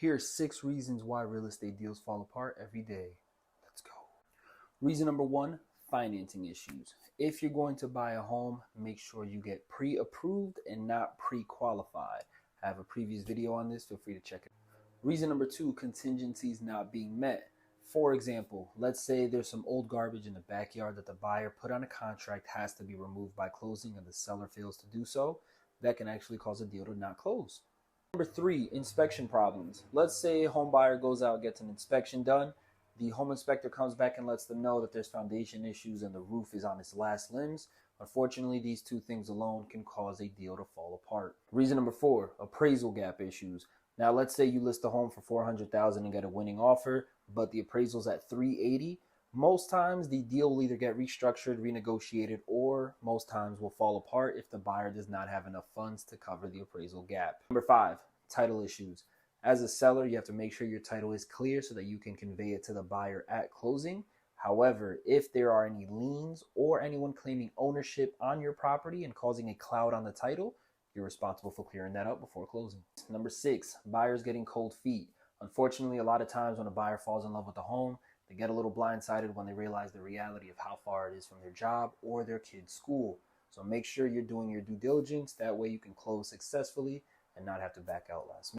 Here are 6 reasons why real estate deals fall apart every day. Let's go. Reason number 1, financing issues. If you're going to buy a home, make sure you get pre-approved and not pre-qualified. I have a previous video on this, feel free to check it. Reason number 2, contingencies not being met. For example, let's say there's some old garbage in the backyard that the buyer put on a contract has to be removed by closing and the seller fails to do so. That can actually cause a deal to not close. Number 3, inspection problems. Let's say a home buyer goes out, gets an inspection done. The home inspector comes back and lets them know that there's foundation issues and the roof is on its last limbs. Unfortunately, these 2 things alone can cause a deal to fall apart. Reason number 4, appraisal gap issues. Now, let's say you list the home for $400,000 and get a winning offer, but the appraisal's at $380,000. Most times, the deal will either get restructured, renegotiated, or most times will fall apart if the buyer does not have enough funds to cover the appraisal gap. Number 5, title issues. As a seller, you have to make sure your title is clear so that you can convey it to the buyer at closing. However, if there are any liens or anyone claiming ownership on your property and causing a cloud on the title, you're responsible for clearing that up before closing. Number 6, buyers getting cold feet. Unfortunately, a lot of times when a buyer falls in love with the home, they get a little blindsided when they realize the reality of how far it is from their job or their kid's school. So make sure you're doing your due diligence. That way you can close successfully and not have to back out last minute.